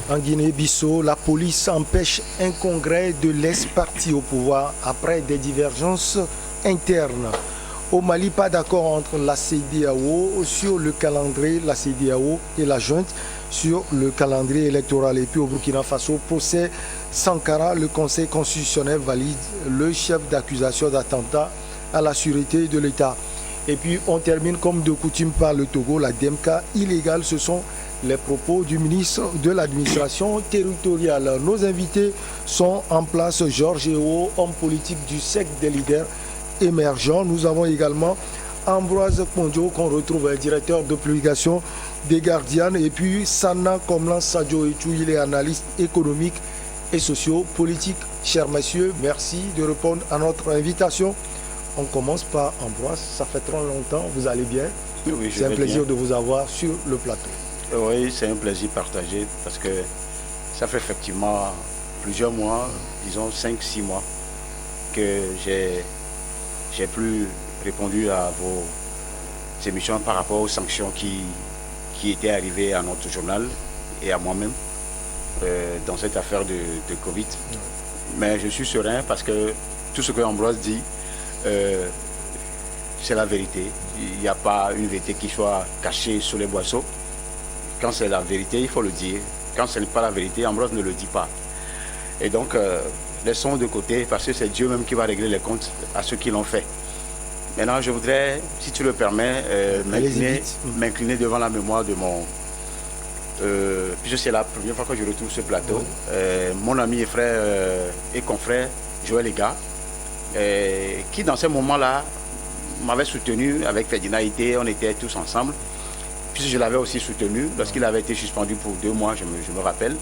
En Guinée-Bissau, la police empêche un congrès de l'ex-parti au pouvoir après des divergences internes. Au Mali, pas d'accord entre la CEDEAO sur le calendrier, la CEDEAO et la junte sur le calendrier électoral. Et puis au Burkina Faso, procès Sankara, le Conseil constitutionnel valide le chef d'accusation d'attentat à la sûreté de l'État. Et puis on termine comme de coutume par le Togo, la DEMCA illégale, ce sont les propos du ministre de l'administration territoriale. Nos invités sont en place, Georges Eo, homme politique du secte des leaders émergents. Nous avons également Ambroise Kondjo, qu'on retrouve directeur de publication des Gardiennes, et puis Sana Komlan Sadio Etou, il est analyste économique et socio-politique. Chers messieurs, merci de répondre à notre invitation. On commence par Ambroise, ça fait trop longtemps, vous allez bien? Oui, c'est un plaisir de vous avoir sur le plateau. Oui, c'est un plaisir partagé parce que ça fait effectivement plusieurs mois, disons 5-6 mois, que j'ai plus répondu à vos émissions par rapport aux sanctions qui étaient arrivées à notre journal et à moi-même dans cette affaire de Covid. Mais je suis serein parce que tout ce que Ambroise dit, c'est la vérité. Il n'y a pas une vérité qui soit cachée sous les boisseaux. Quand c'est la vérité, il faut le dire. Quand ce n'est pas la vérité, Ambroise ne le dit pas. Et donc, laissons de côté, parce que c'est Dieu même qui va régler les comptes à ceux qui l'ont fait. Maintenant, je voudrais, si tu le permets, m'incliner devant la mémoire de mon... puisque c'est la première fois que je retrouve ce plateau. Mon ami et frère et confrère, Joël Ega, qui dans ces moments-là m'avait soutenu avec Ferdinand Ité, on était tous ensemble. Puisque je l'avais aussi soutenu lorsqu'il avait été suspendu pour 2 mois, je me rappelle.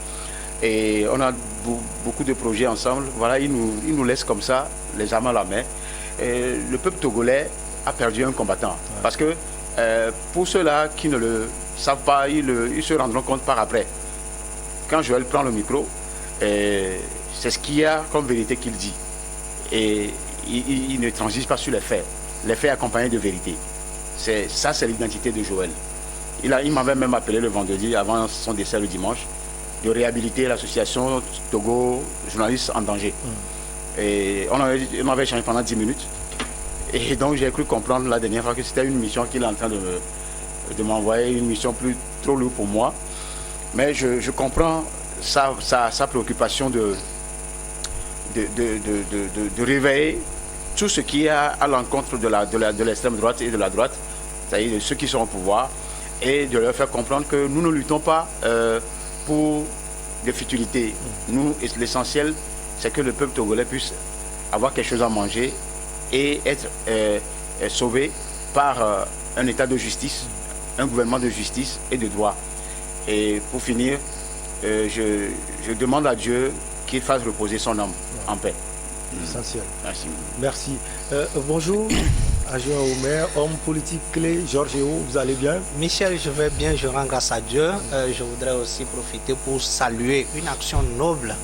Et on a beaucoup de projets ensemble. Voilà, il nous laisse comme ça, les armes à la main. Et le peuple togolais a perdu un combattant. Parce que pour ceux-là qui ne le savent pas, ils se rendront compte par après. Quand Joël prend le micro, c'est ce qu'il y a comme vérité qu'il dit. Et il ne transige pas sur les faits. Les faits accompagnés de vérité. Ça, c'est l'identité de Joël. Il m'avait même appelé le vendredi, avant son décès le dimanche, de réhabiliter l'association Togo Journalistes en Danger. Et on avait échangé pendant 10 minutes. Et donc j'ai cru comprendre la dernière fois que c'était une mission qu'il est en train de m'envoyer, une mission trop lourde pour moi. Mais je comprends sa préoccupation de réveiller tout ce qui est à l'encontre de l'extrême droite et de la droite, c'est-à-dire de ceux qui sont au pouvoir, et de leur faire comprendre que nous ne luttons pas pour des futilités. Nous, l'essentiel, c'est que le peuple togolais puisse avoir quelque chose à manger et être sauvé par un état de justice, un gouvernement de justice et de droit. Et pour finir, je demande à Dieu qu'il fasse reposer son âme en paix. Essentiel. Merci. Merci. Bonjour, adjoint au maire, homme politique clé, Georges Eo, vous allez bien? Michel, je vais bien, je rends grâce à Dieu. Je voudrais aussi profiter pour saluer une action noble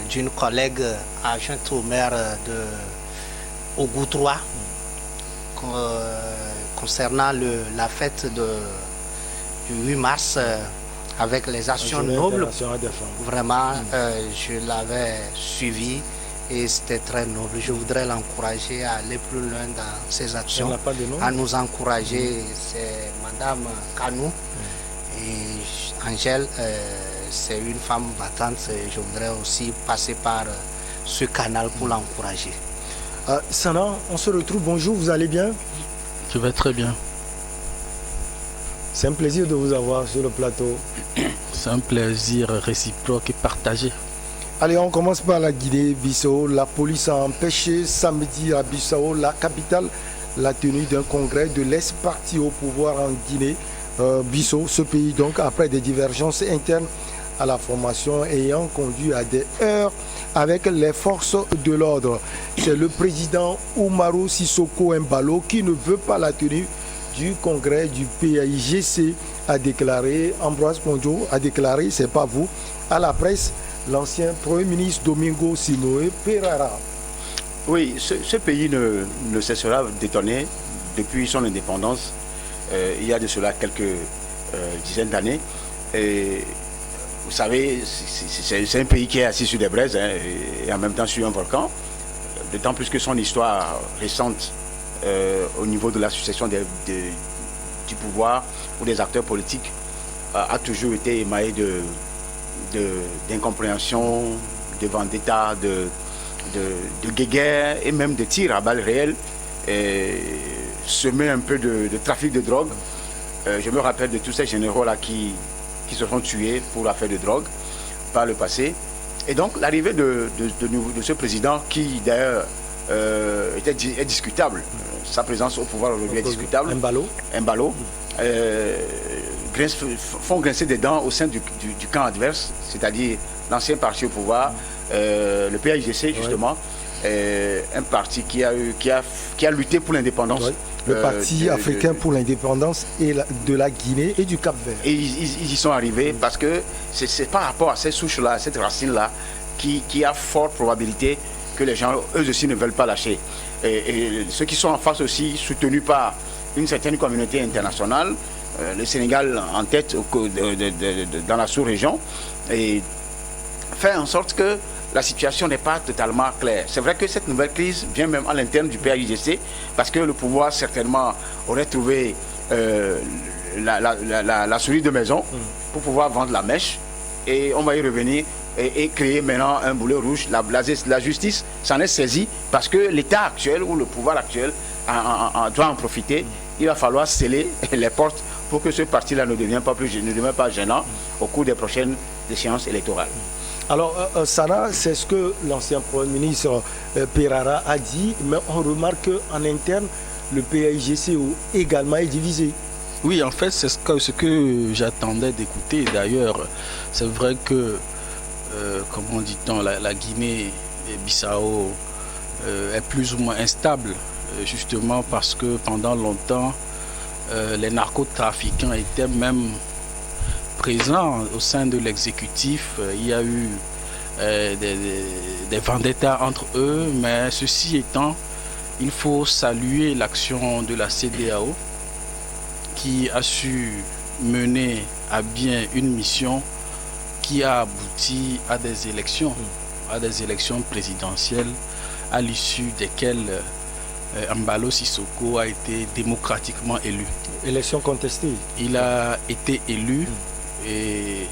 d'une collègue adjointe au maire de Ogoutroua concernant la fête du 8 mars. Avec les actions nobles, vraiment, je l'avais suivi et c'était très noble. Je voudrais l'encourager à aller plus loin dans ses actions, à nous encourager. C'est Madame Kanou et Angèle, c'est une femme battante. Je voudrais aussi passer par ce canal pour l'encourager. Sana, on se retrouve. Bonjour, vous allez bien? Je vais très bien. C'est un plaisir de vous avoir sur le plateau. C'est un plaisir réciproque et partagé. Allez, on commence par la Guinée-Bissau. La police a empêché samedi à Bissau, la capitale, la tenue d'un congrès de l'ex-parti au pouvoir en Guinée-Bissau. Ce pays, donc, après des divergences internes à la formation ayant conduit à des heurts avec les forces de l'ordre. C'est le président Oumarou Sissoko Embalo qui ne veut pas la tenue du congrès du PAIGC, a déclaré, Ambroise Kondjo a déclaré, c'est pas vous, à la presse, l'ancien Premier ministre Domingo Simoé Pereira. Oui, ce pays ne cessera d'étonner depuis son indépendance, il y a de cela quelques dizaines d'années. Et vous savez, c'est un pays qui est assis sur des braises et en même temps sur un volcan. D'autant plus que son histoire récente au niveau de la succession du pouvoir ou des acteurs politiques a toujours été émaillée d'incompréhension, de vendetta, de guéguerre et même de tirs à balles réelles, semé un peu de trafic de drogue. Je me rappelle de tous ces généraux-là qui se sont tués pour l'affaire de drogue par le passé. Et donc l'arrivée de ce président qui d'ailleurs est discutable, sa présence au pouvoir aujourd'hui est discutable. Embalo. Font grincer des dents au sein du camp adverse, c'est-à-dire l'ancien parti au pouvoir, le PAIGC justement, un parti qui a lutté pour l'indépendance. Oui. Le Parti africain pour l'indépendance de la Guinée et du Cap-Vert. Et ils y sont arrivés parce que c'est par rapport à ces souches-là, à cette racine-là, qui a forte probabilité que les gens, eux aussi, ne veulent pas lâcher. Et ceux qui sont en face aussi, soutenus par une certaine communauté internationale, le Sénégal en tête dans la sous-région, et fait en sorte que la situation n'est pas totalement claire. C'est vrai que cette nouvelle crise vient même à l'interne du PAIGC, parce que le pouvoir certainement aurait trouvé la souris de maison pour pouvoir vendre la mèche, et on va y revenir et créer maintenant un boulet rouge. La justice s'en est saisie parce que l'État actuel ou le pouvoir actuel doit en profiter. Il va falloir sceller les portes pour que ce parti-là ne devienne pas gênant au cours des prochaines échéances électorales. Alors, Sana, c'est ce que l'ancien Premier ministre Perara a dit, mais on remarque qu'en interne, le PAIGC également est divisé. Oui, en fait, c'est ce que j'attendais d'écouter. D'ailleurs, c'est vrai que, comment dit-on, la Guinée-Bissau est plus ou moins instable, justement parce que pendant longtemps, les narcotrafiquants étaient même présents au sein de l'exécutif. Il y a eu des vendettas entre eux, mais ceci étant, il faut saluer l'action de la CEDEAO qui a su mener à bien une mission qui a abouti à des élections présidentielles à l'issue desquelles Embalo Sissoko a été démocratiquement élu. Élection contestée. Il a été élu et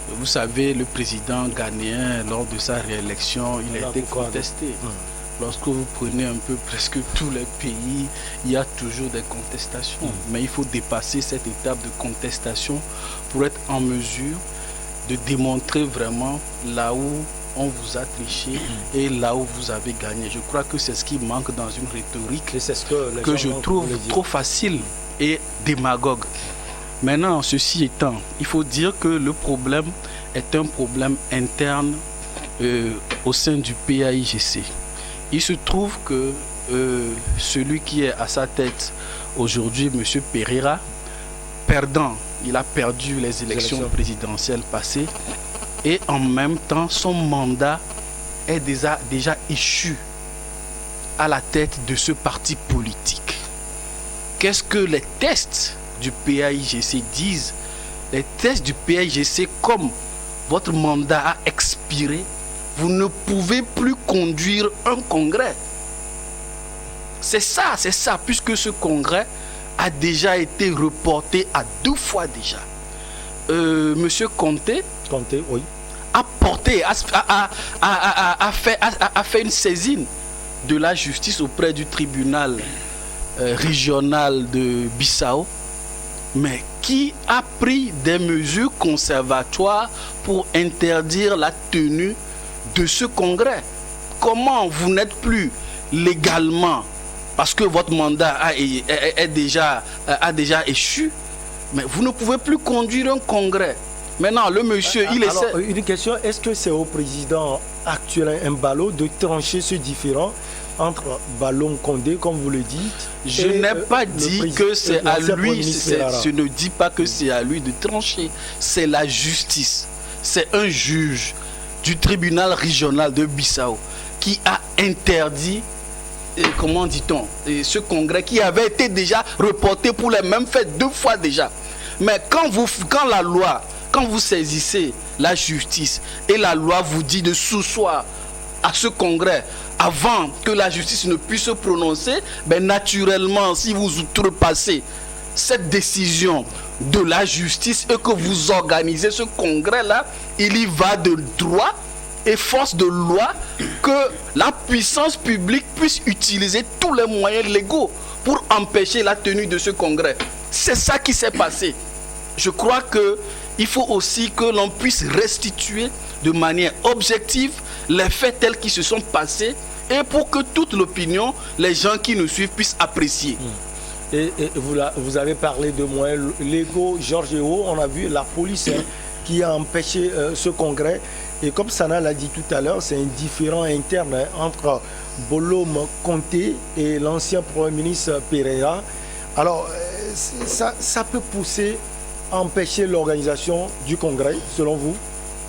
vous savez, le président ghanéen, lors de sa réélection, il a été contesté. Lorsque vous prenez un peu presque tous les pays, il y a toujours des contestations. Mais il faut dépasser cette étape de contestation pour être en mesure de démontrer vraiment là où on vous a triché et là où vous avez gagné. Je crois que c'est ce qui manque dans une rhétorique que je trouve trop facile et démagogue. Maintenant, ceci étant, il faut dire que le problème est un problème interne au sein du PAIGC. Il se trouve que celui qui est à sa tête aujourd'hui, M. Pereira, perdant, il a perdu les élections présidentielles passées et en même temps, son mandat est déjà échu à la tête de ce parti politique. Qu'est-ce que les tests du PAIGC disent? Les tests du PAIGC, comme votre mandat a expiré, vous ne pouvez plus conduire un congrès. C'est ça, puisque ce congrès a déjà été reporté à 2 fois déjà. Monsieur Conté, oui, a fait une saisine de la justice auprès du tribunal régional de Bissau, mais qui a pris des mesures conservatoires pour interdire la tenue de ce congrès. Comment vous n'êtes plus légalement, parce que votre mandat a déjà échu, mais vous ne pouvez plus conduire un congrès. Maintenant, le monsieur, il essaie... Alors, une question, est-ce que c'est au président actuel Embalo de trancher ce différend entre Ballon Condé, comme vous le dites? Je n'ai pas dit que c'est à lui, je ne dis pas que c'est à lui de trancher. C'est la justice. C'est un juge du tribunal régional de Bissau qui a interdit, comment dit-on, ce congrès qui avait été déjà reporté pour les mêmes faits 2 fois déjà. Mais quand la loi quand vous saisissez la justice et la loi vous dit de s'asseoir à ce congrès avant que la justice ne puisse se prononcer, ben naturellement, si vous outrepassez cette décision de la justice et que vous organisez ce congrès-là, il y va de droit et force de loi que la puissance publique puisse utiliser tous les moyens légaux pour empêcher la tenue de ce congrès. C'est ça qui s'est passé. Je crois qu'il faut aussi que l'on puisse restituer de manière objective les faits tels qu'ils se sont passés et pour que toute l'opinion, les gens qui nous suivent puissent apprécier. Et vous avez parlé de moyens légaux, Georges Eo, on a vu la police qui a empêché ce congrès. Et comme Sana l'a dit tout à l'heure, c'est un différend interne entre Bolom Conté et l'ancien Premier ministre Pereira. Alors, ça peut pousser à empêcher l'organisation du congrès, selon vous?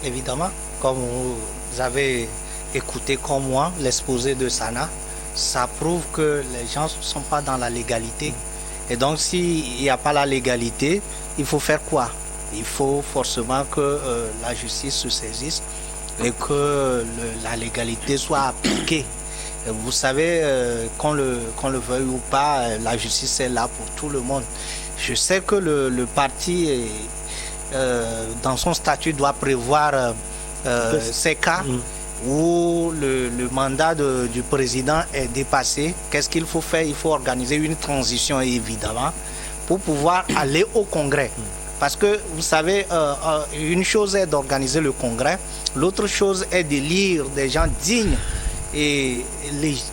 Évidemment, comme vous avez écouté comme moi l'exposé de Sana, ça prouve que les gens ne sont pas dans la légalité. Et donc, s'il n'y a pas la légalité, il faut faire quoi? Il faut forcément que la justice se saisisse et que la légalité soit appliquée. Et vous savez, qu'on le veuille ou pas, la justice est là pour tout le monde. Je sais que le parti, dans son statut, doit prévoir ces cas où le mandat du président est dépassé. Qu'est-ce qu'il faut faire? Il faut organiser une transition, évidemment, pour pouvoir aller au congrès. Parce que, vous savez, une chose est d'organiser le congrès, l'autre chose est d'élire des gens dignes et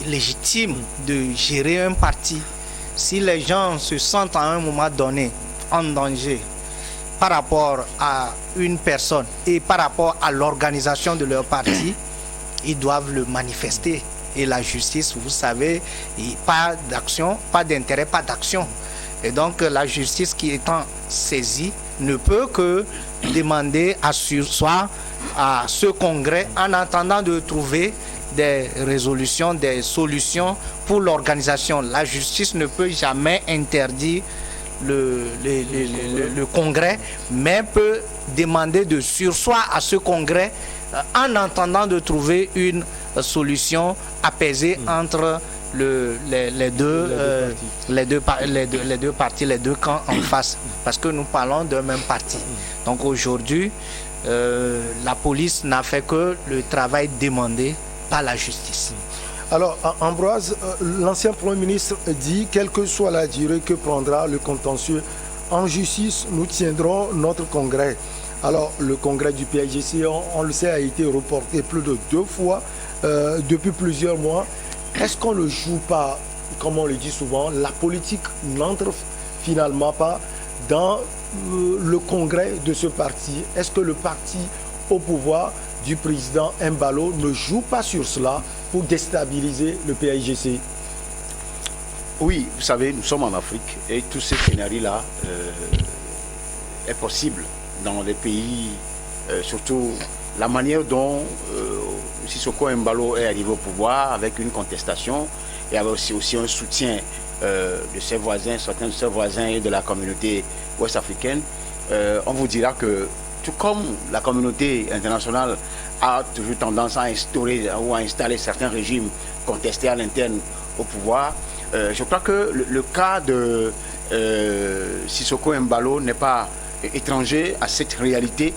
légitimes de gérer un parti. Si les gens se sentent à un moment donné en danger par rapport à une personne et par rapport à l'organisation de leur parti, ils doivent le manifester. Et la justice, vous savez, pas d'action, pas d'intérêt, pas d'action. Et donc la justice qui étant saisie ne peut que demander à surseoir à ce congrès en attendant de trouver des résolutions, des solutions pour l'organisation. La justice ne peut jamais interdire le congrès, mais peut demander de surseoir à ce congrès en attendant de trouver une solution apaisée entre les deux parties, les deux camps en face, parce que nous parlons d'un même parti. Donc aujourd'hui, la police n'a fait que le travail demandé par la justice. Alors Ambroise, l'ancien Premier ministre dit, quelle que soit la durée que prendra le contentieux en justice, nous tiendrons notre congrès. Alors le congrès du PAIGC, on le sait, a été reporté plus de 2 fois depuis plusieurs mois. Est-ce qu'on ne joue pas, comme on le dit souvent, la politique n'entre finalement pas dans le congrès de ce parti? Est-ce que le parti au pouvoir du président Embalo ne joue pas sur cela pour déstabiliser le PAIGC? Oui, vous savez, nous sommes en Afrique et tous ces scénarios-là est possible dans les pays, surtout la manière dont Sissoko Embalo est arrivé au pouvoir avec une contestation et avec aussi un soutien de ses voisins, certains de ses voisins et de la communauté ouest-africaine. On vous dira que tout comme la communauté internationale a toujours tendance à instaurer ou à installer certains régimes contestés à l'interne au pouvoir, je crois que le cas de Sissoko Embalo n'est pas étranger à cette réalité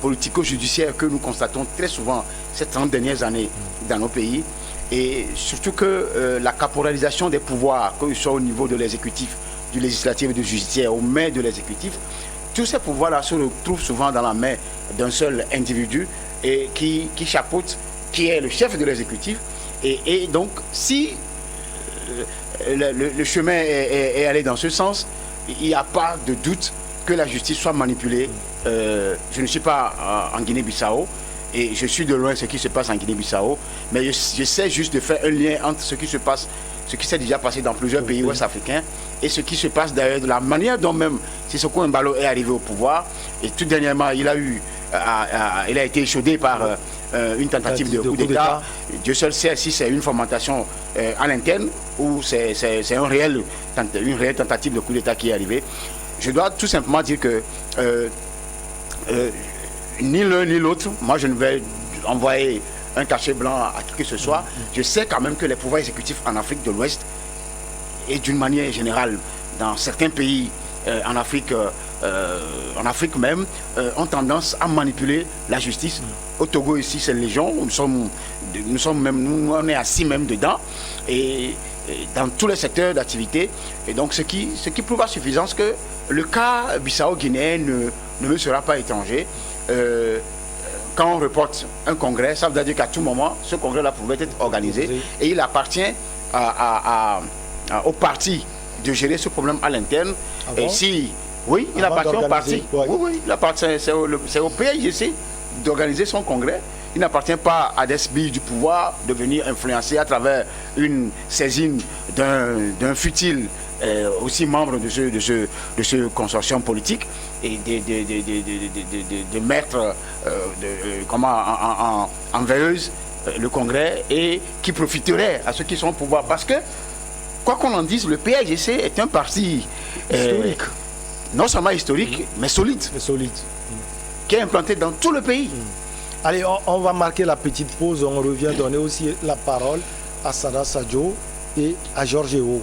politico-judiciaire que nous constatons très souvent ces 30 dernières années dans nos pays, et surtout que la caporalisation des pouvoirs, que ce soit au niveau de l'exécutif, du législatif et du judiciaire, aux mains de l'exécutif, tous ces pouvoirs-là se retrouvent souvent dans la main d'un seul individu et qui chapeaute, qui est le chef de l'exécutif. Et donc, si le chemin est allé dans ce sens, il n'y a pas de doute que la justice soit manipulée. Je ne suis pas en Guinée-Bissau et je suis de loin ce qui se passe en Guinée-Bissau, mais j'essaie juste de faire un lien entre ce qui se passe, ce qui s'est déjà passé dans plusieurs pays ouest-africains et ce qui se passe d'ailleurs, de la manière dont même Sissoko Embalo est arrivé au pouvoir. Et tout dernièrement, il a été échaudé par une tentative de coup d'État. Dieu seul sait si c'est une fomentation à l'interne ou c'est une réelle tentative de coup d'État qui est arrivée. Je dois tout simplement dire que ni l'un ni l'autre, moi je ne vais envoyer un cachet blanc à qui que ce soit. Je sais quand même que les pouvoirs exécutifs en Afrique de l'Ouest, et d'une manière générale, dans certains pays en Afrique même, ont tendance à manipuler la justice. Au Togo ici, c'est légion, nous on est assis même dedans, et dans tous les secteurs d'activité. Et donc ce qui prouve à suffisance que le cas bissau-guinéen ne me sera pas étranger. Quand on reporte un congrès, ça veut dire qu'à tout moment, ce congrès-là pouvait être organisé, et il appartient au parti de gérer ce problème à l'interne. Et si, oui, il appartient au parti. Oui, il appartient, c'est au PAIGC d'organiser son congrès. Il n'appartient pas à des billes du pouvoir de venir influencer à travers une saisine d'un futile aussi membre de ce consortium politique, et de mettre en veilleuse le congrès, et qui profiterait à ceux qui sont au pouvoir. Parce que, quoi qu'on en dise, le PAIGC est un parti historique. Non seulement historique, mais solide. Qui est implanté dans tout le pays. Allez, on va marquer la petite pause. On revient donner aussi la parole à Sada Sadio et à Georges Ewo.